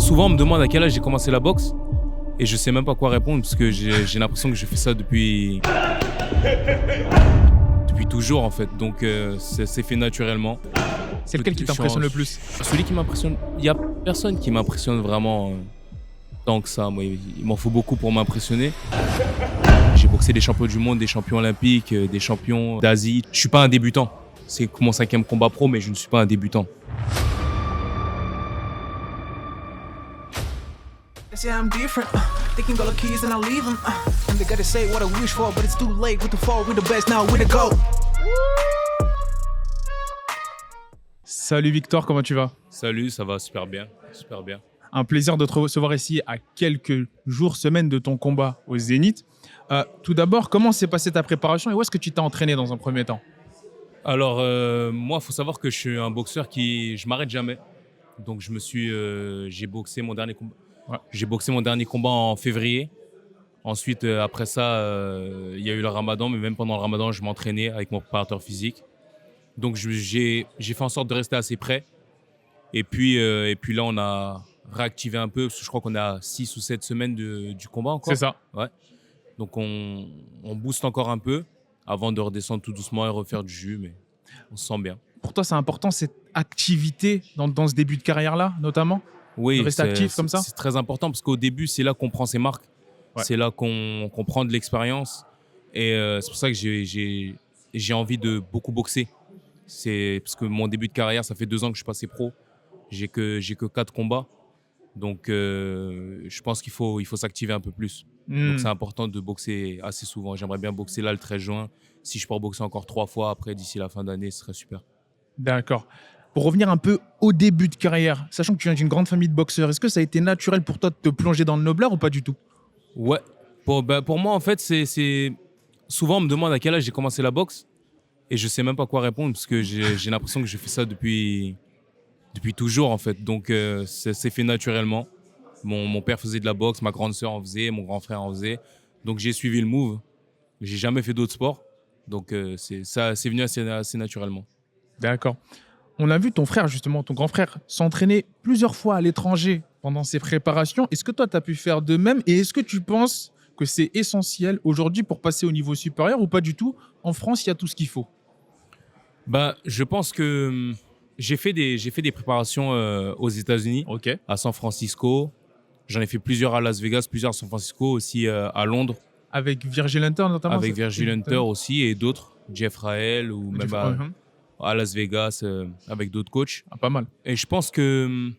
Souvent, on me demande à quel âge j'ai commencé la boxe et je sais même pas quoi répondre parce que j'ai l'impression que je fais ça depuis toujours en fait. Donc, c'est fait naturellement. C'est lequel qui t'impressionne le plus? Celui qui m'impressionne, il y a personne qui m'impressionne vraiment tant que ça. Moi, il m'en faut beaucoup pour m'impressionner. J'ai boxé des champions du monde, des champions olympiques, des champions d'Asie. Je suis pas un débutant. C'est mon 5e combat pro, mais je ne suis pas un débutant. Say I'm different, taking all the keys and I leave them. And they gotta say what I wish for, but it's too late. With the fall, with the best now, with the go. Salut Victor, comment tu vas? Salut, ça va super bien, super bien. Un plaisir de te recevoir ici à quelques jours, semaines de ton combat au Zénith. Tout d'abord, comment s'est passée ta préparation et où est-ce que tu t'es entraîné dans un premier temps? Alors, moi, il faut savoir que je suis un boxeur je m'arrête jamais. Donc, j'ai boxé mon dernier combat. Ouais. J'ai boxé mon dernier combat en février. Ensuite, après ça, il y a eu le ramadan, mais même pendant le ramadan, je m'entraînais avec mon préparateur physique. Donc, j'ai fait en sorte de rester assez prêt. Et puis là, on a réactivé un peu, parce que je crois qu'on a 6 ou 7 semaines du combat encore. C'est ça. Ouais. Donc, on booste encore un peu avant de redescendre tout doucement et refaire du jus, mais on se sent bien. Pour toi, c'est important cette activité dans ce début de carrière-là, notamment? Oui, de rester actif comme ça? C'est très important parce qu'au début, c'est là qu'on prend ses marques. Ouais. C'est là qu'on prend de l'expérience. Et c'est pour ça que j'ai envie de beaucoup boxer. C'est parce que mon début de carrière, ça fait 2 ans que je suis passé pro. J'ai que 4 combats. Donc, je pense qu'il faut s'activer un peu plus. Donc, c'est important de boxer assez souvent. J'aimerais bien boxer là le 13 juin. Si je peux boxer encore 3 fois après, d'ici la fin d'année, ce serait super. D'accord. Pour revenir un peu au début de carrière, sachant que tu viens d'une grande famille de boxeurs, est-ce que ça a été naturel pour toi de te plonger dans le noblard ou pas du tout? Ouais. Pour moi, en fait, c'est... Souvent, on me demande à quel âge j'ai commencé la boxe et je sais même pas quoi répondre parce que j'ai l'impression que je fais ça depuis toujours, en fait. Donc, c'est fait naturellement. Mon père faisait de la boxe, ma grande sœur en faisait, mon grand frère en faisait. Donc, j'ai suivi le move. J'ai jamais fait d'autres sports. Donc, c'est venu assez naturellement. D'accord. On a vu ton frère, justement, ton grand frère, s'entraîner plusieurs fois à l'étranger pendant ses préparations. Est-ce que toi, tu as pu faire de même? Et est-ce que tu penses que c'est essentiel aujourd'hui pour passer au niveau supérieur ou pas du tout? En France, il y a tout ce qu'il faut. Je pense que j'ai fait des préparations aux États-Unis, Ok. à San Francisco. J'en ai fait plusieurs à Las Vegas, plusieurs à San Francisco, aussi à Londres. Avec Virgil Hunter, notamment? Avec Virgil Hunter aussi et d'autres, Jeff Rael ou même à Las Vegas avec d'autres coachs. Ah, pas mal. Et je pense que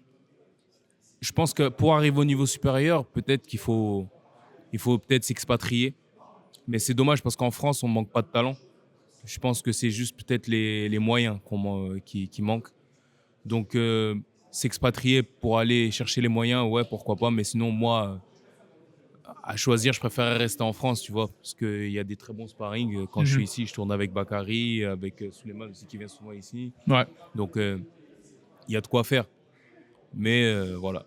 pour arriver au niveau supérieur, peut-être qu'il faut peut-être s'expatrier. Mais c'est dommage parce qu'en France, on manque pas de talent. Je pense que c'est juste peut-être les moyens qui manquent. Donc, s'expatrier pour aller chercher les moyens, ouais, pourquoi pas. Mais sinon, moi, à choisir, je préférerais rester en France, tu vois, parce qu'il y a des très bons sparring. Quand je suis ici, je tourne avec Bakary, avec Souleymane aussi qui vient souvent ici. Ouais. Donc, il y a de quoi faire. Mais voilà.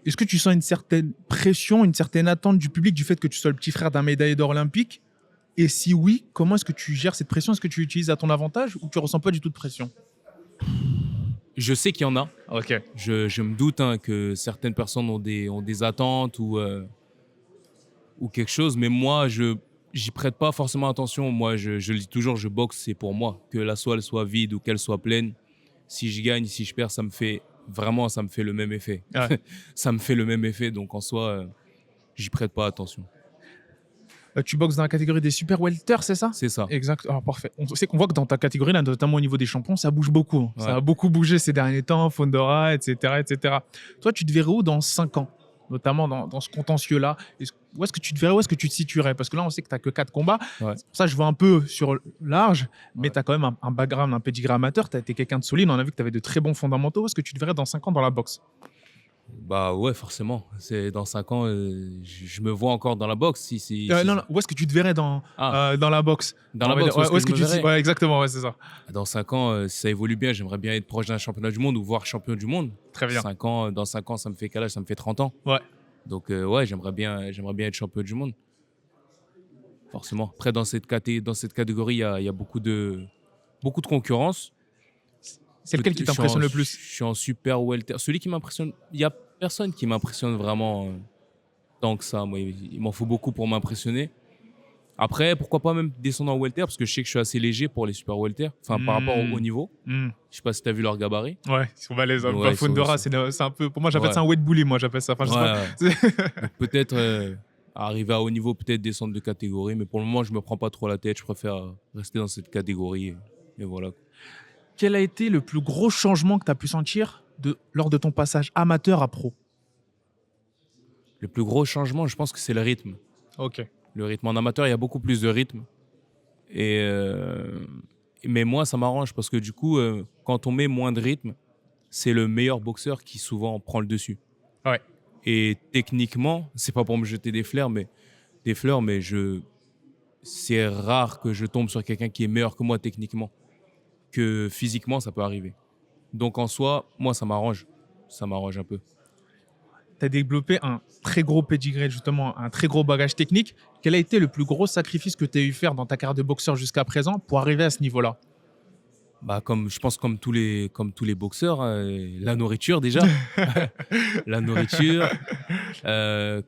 Est-ce que tu sens une certaine pression, une certaine attente du public du fait que tu sois le petit frère d'un médaillé d'or olympique? Et si oui, comment est-ce que tu gères cette pression? Est-ce que tu l'utilises à ton avantage ou tu ressens pas du tout de pression? Je sais qu'il y en a. Ok. Je me doute que certaines personnes ont des attentes ou quelque chose, mais moi, j'y prête pas forcément attention. Moi, je le dis toujours, je boxe, c'est pour moi. Que la soie, elle soit vide ou qu'elle soit pleine. Si je gagne, si je perds, ça me fait le même effet. Ouais. Ça me fait le même effet, donc en soi, j'y prête pas attention. Tu boxes dans la catégorie des super welter, c'est ça? C'est ça. Exact. Ah, parfait. On sait qu'on voit que dans ta catégorie, là, notamment au niveau des champions, ça bouge beaucoup. Ouais. Ça a beaucoup bougé ces derniers temps, Fondora, etc., etc. Toi, tu te verrais où dans 5 ans? Notamment dans ce contentieux-là. Où est-ce que tu te verrais? Où est-ce que tu te situerais? Parce que là, on sait que tu n'as que 4 combats. Ouais. C'est pour ça que je vois un peu sur large, mais Ouais. tu as quand même un background, un pedigree amateur. Tu as été quelqu'un de solide. On a vu que tu avais de très bons fondamentaux. Où est-ce que tu te verrais dans 5 ans dans la boxe? Ouais, forcément. C'est dans 5 ans, je me vois encore dans la boxe. Non, où est-ce que tu te verrais dans la boxe? Dans la boxe, où est-ce que je me verrais? Ouais, exactement, ouais, c'est ça. Dans 5 ans, si ça évolue bien, j'aimerais bien être proche d'un championnat du monde ou voir champion du monde. Très bien. Dans 5 ans, ça me fait quel âge? Ça me fait 30 ans. Ouais. Donc, ouais, j'aimerais bien être champion du monde. Forcément. Après, dans cette catégorie, il y a beaucoup de concurrence. C'est lequel qui Je suis t'impressionne en- le plus? Je suis en super welter. Celui qui m'impressionne, il y a personne qui m'impressionne vraiment tant que ça. Moi, il m'en faut beaucoup pour m'impressionner. Après, pourquoi pas même descendre en welter parce que je sais que je suis assez léger pour les super welter. Enfin, par rapport au niveau. Hmm. Je sais pas si tu as vu leur gabarit. Ouais, ils sont balèzes. Ouais, Bah, ils sont- Fundora, ils c'est un peu. Pour moi, j'appelle Ouais. ça un wet bully, moi, j'appelle ça. Enfin, je sais Ouais, pas. ouais. Donc, peut-être arriver à haut niveau, peut-être descendre de catégorie. Mais pour le moment, je me prends pas trop la tête. Je préfère rester dans cette catégorie. Et voilà. Quel a été le plus gros changement que tu as pu sentir lors de ton passage amateur à pro? Le plus gros changement, je pense que c'est le rythme. Ok. Le rythme en amateur, il y a beaucoup plus de rythme. Mais moi, ça m'arrange parce que du coup, quand on met moins de rythme, c'est le meilleur boxeur qui souvent prend le dessus. Ouais. Et techniquement, c'est pas pour me jeter des fleurs, mais c'est rare que je tombe sur quelqu'un qui est meilleur que moi techniquement. Que physiquement, ça peut arriver. Donc en soi, moi, ça m'arrange. Ça m'arrange un peu. Tu as développé un très gros pedigree, justement, un très gros bagage technique. Quel a été le plus gros sacrifice que tu as eu faire dans ta carrière de boxeur jusqu'à présent pour arriver à ce niveau-là? Bah, je pense comme tous les boxeurs, la nourriture déjà. La nourriture.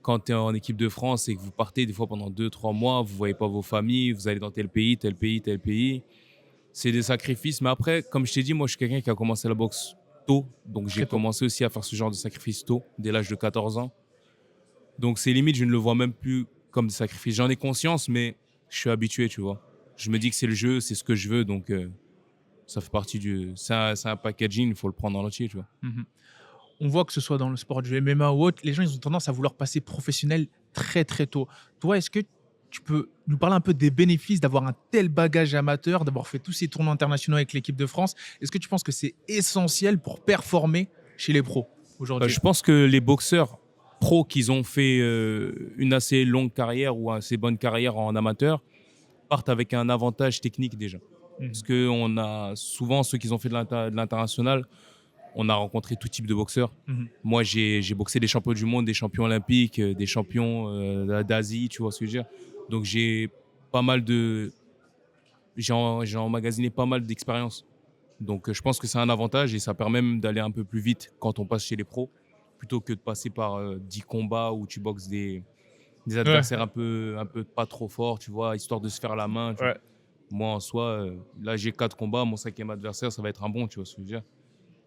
Quand tu es en équipe de France et que vous partez des fois pendant 2-3 mois, vous voyez pas vos familles, vous allez dans tel pays, tel pays, tel pays. C'est des sacrifices. Mais après, comme je t'ai dit, moi, je suis quelqu'un qui a commencé la boxe tôt. Donc, j'ai Très tôt. commencé aussi à faire ce genre de sacrifice tôt, dès l'âge de 14 ans. Donc, c'est limite, je ne le vois même plus comme des sacrifices. J'en ai conscience, mais je suis habitué, tu vois. Je me dis que c'est le jeu, c'est ce que je veux. Donc, ça fait partie du... C'est un packaging, il faut le prendre en entier, tu vois. Mhm. On voit que ce soit dans le sport du MMA ou autre, les gens ils ont tendance à vouloir passer professionnel très très tôt. Toi, est-ce que tu peux nous parler un peu des bénéfices d'avoir un tel bagage amateur, d'avoir fait tous ces tournois internationaux avec l'équipe de France? Est-ce que tu penses que c'est essentiel pour performer chez les pros aujourd'hui? Je pense que les boxeurs pros qui ont fait une assez longue carrière ou assez bonne carrière en amateur partent avec un avantage technique déjà. Parce qu'on a souvent, ceux qui ont fait de l'international, on a rencontré tout type de boxeurs. Mhm. Moi, j'ai boxé des champions du monde, des champions olympiques, des champions d'Asie, tu vois ce que je veux dire. Donc, j'ai emmagasiné pas mal d'expériences. Donc, je pense que c'est un avantage et ça permet même d'aller un peu plus vite quand on passe chez les pros, plutôt que de passer par 10 combats où tu boxes des adversaires un peu pas trop forts, tu vois, histoire de se faire la main. Tu vois. Ouais. Moi, en soi, là, j'ai 4 combats. Mon 5e adversaire, ça va être un bon, tu vois ce que je veux dire.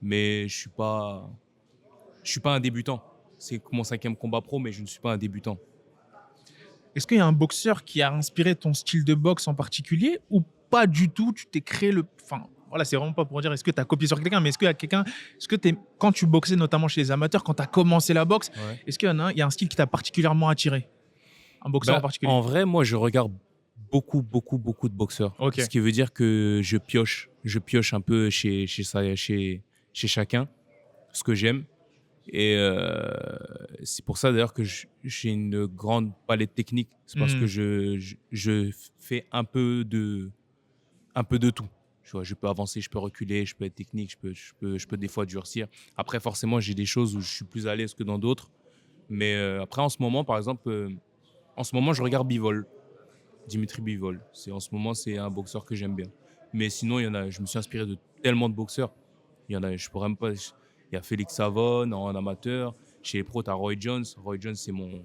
Mais je suis pas un débutant. C'est mon 5e combat pro, mais je ne suis pas un débutant. Est-ce qu'il y a un boxeur qui a inspiré ton style de boxe en particulier ou pas du tout? Tu t'es créé le... Enfin, voilà, c'est vraiment pas pour dire est-ce que tu as copié sur quelqu'un, mais est-ce qu'il y a quelqu'un... Est-ce que quand tu boxais, notamment chez les amateurs, quand tu as commencé la boxe, Ouais. est-ce qu'il y en a un, il y a un style qui t'a particulièrement attiré? Un boxeur en particulier? En vrai, moi, je regarde beaucoup de boxeurs. Ok. Ce qui veut dire que je pioche un peu chez chacun ce que j'aime. Et c'est pour ça d'ailleurs que j'ai une grande palette technique. C'est parce que je fais un peu de tout. Tu vois, je peux avancer, je peux reculer, je peux être technique, je peux des fois durcir. Après, forcément, j'ai des choses où je suis plus à l'aise que dans d'autres. Mais après, en ce moment, par exemple, je regarde Bivol, Dimitri Bivol. En ce moment, c'est un boxeur que j'aime bien. Mais sinon, je me suis inspiré de tellement de boxeurs. Il y en a, je pourrais même pas. Il y a Félix Savon en amateur. Chez les pros, tu as Roy Jones. Roy Jones, c'est mon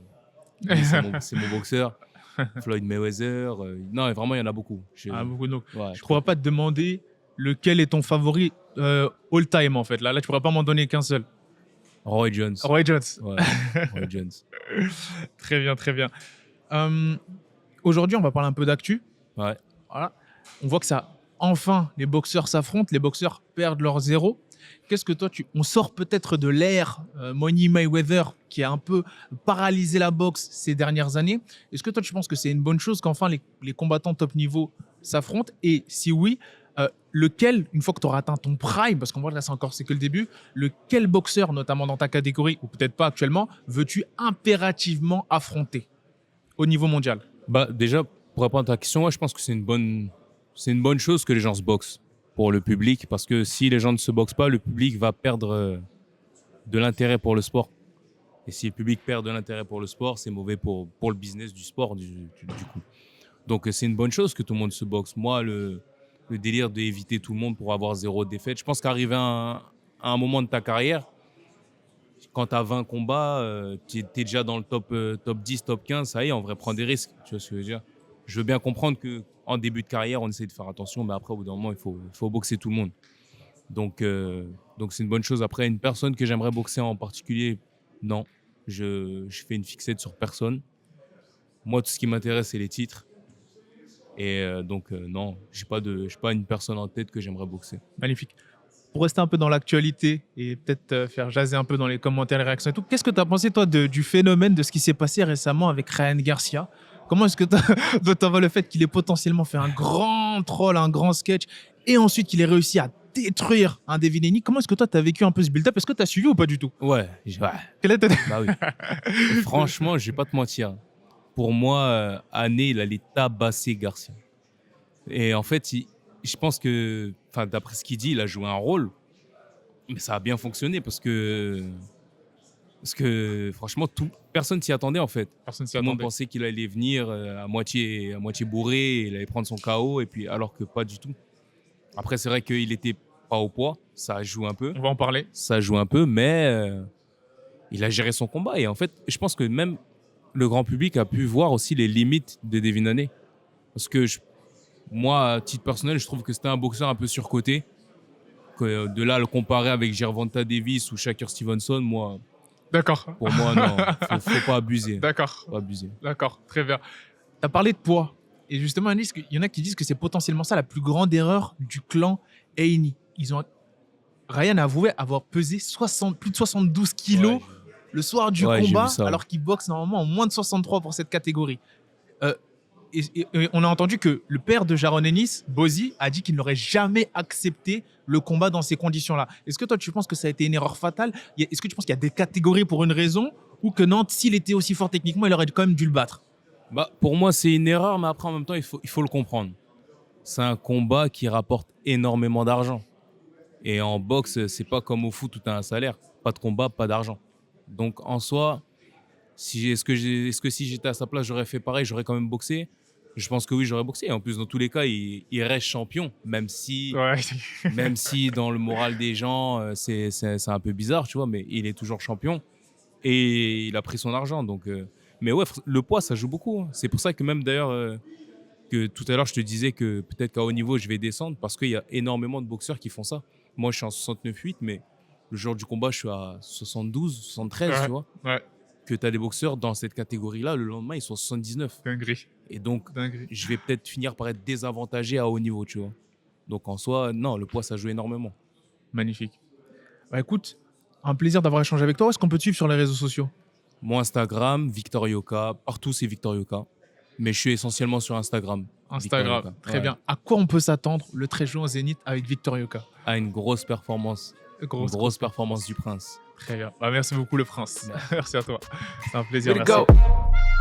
boxeur. Floyd Mayweather. Non, vraiment, il y en a beaucoup. Beaucoup, donc, Ouais, je ne pourrais pas te demander lequel est ton favori all-time, en fait. Là, tu ne pourrais pas m'en donner qu'un seul. Roy Jones. Roy Jones. Ouais, Roy Jones. Très bien, très bien. Aujourd'hui, on va parler un peu d'actu. Ouais. Voilà. On voit que enfin, les boxeurs s'affrontent, les boxeurs perdent leur zéro. Qu'est-ce que toi, on sort peut-être de l'ère Money Mayweather qui a un peu paralysé la boxe ces dernières années. Est-ce que toi, tu penses que c'est une bonne chose qu'enfin les combattants top niveau s'affrontent? Et si oui, lequel, une fois que tu auras atteint ton prime, parce qu'on voit là, c'est que le début, lequel boxeur, notamment dans ta catégorie, ou peut-être pas actuellement, veux-tu impérativement affronter au niveau mondial? Bah, déjà, pour répondre à ta question, moi, je pense que c'est une bonne chose que les gens se boxent pour le public, parce que si les gens ne se boxent pas, le public va perdre de l'intérêt pour le sport. Et si le public perd de l'intérêt pour le sport, c'est mauvais pour le business du sport, du coup. Donc, c'est une bonne chose que tout le monde se boxe. Moi, le délire d'éviter tout le monde pour avoir 0 défaite. Je pense qu'arriver à un moment de ta carrière, quand tu as 20 combats, tu es déjà dans le top 10, top 15, ça y est, en vrai, prends des risques. Tu vois ce que je veux dire? Je veux bien comprendre qu'en début de carrière, on essaie de faire attention, mais après, au bout d'un moment, il faut boxer tout le monde. Donc c'est une bonne chose. Après, une personne que j'aimerais boxer en particulier, non. Je fais une fixette sur personne. Moi, tout ce qui m'intéresse, c'est les titres. Et non, je n'ai pas une personne en tête que j'aimerais boxer. Magnifique. Pour rester un peu dans l'actualité et peut-être faire jaser un peu dans les commentaires, les réactions et tout, qu'est-ce que tu as pensé, toi, du phénomène de ce qui s'est passé récemment avec Ryan Garcia? Comment est-ce que tu vois le fait qu'il ait potentiellement fait un grand troll, un grand sketch, et ensuite qu'il ait réussi à détruire un Devin Haney? Comment est-ce que toi, tu as vécu un peu ce build-up? Est-ce que tu as suivi ou pas du tout? Ouais. Quel est Bah oui. Et franchement, je vais pas te mentir. Pour moi, Haney, il allait tabasser Garcia. Et en fait, je pense que, d'après ce qu'il dit, il a joué un rôle. Mais ça a bien fonctionné parce que franchement, personne s'y attendait en fait. Personne s'y Tout le monde attendait. pensait qu'il allait venir à moitié bourré, il allait prendre son KO, et puis, alors que pas du tout. Après, c'est vrai qu'il était pas au poids, ça joue un peu. On va en parler. Ça joue un peu, mais il a géré son combat. Et en fait, je pense que même le grand public a pu voir aussi les limites de Devin Haney. Parce que moi, à titre personnel, je trouve que c'était un boxeur un peu surcoté. Que de là, le comparer avec Gervonta Davis ou Shakur Stevenson, D'accord. pour moi, non, faut pas abuser. D'accord. Faut pas abuser. D'accord. Très bien. Tu as parlé de poids. Et justement, il y en a qui disent que c'est potentiellement ça la plus grande erreur du clan Haney. Ryan a avoué avoir pesé plus de 72 kilos Ouais, le soir du Ouais, j'ai combat, vu ça, ouais. alors qu'il boxe normalement en moins de 63 pour cette catégorie. Et on a entendu que le père de Jaron Ennis, Bozy, a dit qu'il n'aurait jamais accepté le combat dans ces conditions-là. Est-ce que toi, tu penses que ça a été une erreur fatale? Est-ce que tu penses qu'il y a des catégories pour une raison, ou que Nantes, s'il était aussi fort techniquement, il aurait quand même dû le battre? Pour moi, c'est une erreur, mais après, en même temps, il faut le comprendre. C'est un combat qui rapporte énormément d'argent. Et en boxe, c'est pas comme au foot où tu as un salaire. Pas de combat, pas d'argent. Donc, en soi, est-ce que si j'étais à sa place, j'aurais fait pareil, j'aurais quand même boxé? Je pense que oui, j'aurais boxé. Et en plus, dans tous les cas, il reste champion, même si dans le moral des gens, c'est un peu bizarre, tu vois, mais il est toujours champion et il a pris son argent. Donc, mais ouais, le poids, ça joue beaucoup, hein. C'est pour ça que même d'ailleurs, que tout à l'heure, je te disais que peut-être qu'à haut niveau, je vais descendre parce qu'il y a énormément de boxeurs qui font ça. Moi, je suis en 69,8, mais le jour du combat, je suis à 72, 73, tu vois. Ouais, Que tu as des boxeurs dans cette catégorie-là, le lendemain, ils sont 79. dinguerie. Et donc, Dinguerie. je vais peut-être finir par être désavantagé à haut niveau, tu vois. Donc, en soi, non, le poids, ça joue énormément. Magnifique. Bah, écoute, un plaisir d'avoir échangé avec toi. Où est-ce qu'on peut te suivre sur les réseaux sociaux? Mon Instagram, Victor Yoka. Partout, c'est Victor Yoka. Mais je suis essentiellement sur Instagram. Instagram, Victor Yoka. très Ouais. bien. À quoi on peut s'attendre le 13 juin au Zénith avec Victor Yoka? À une grosse performance. Une grosse performance du Prince. Très bien. Bah, merci beaucoup, le Prince. Merci à toi. C'est un plaisir. Way to Merci. go.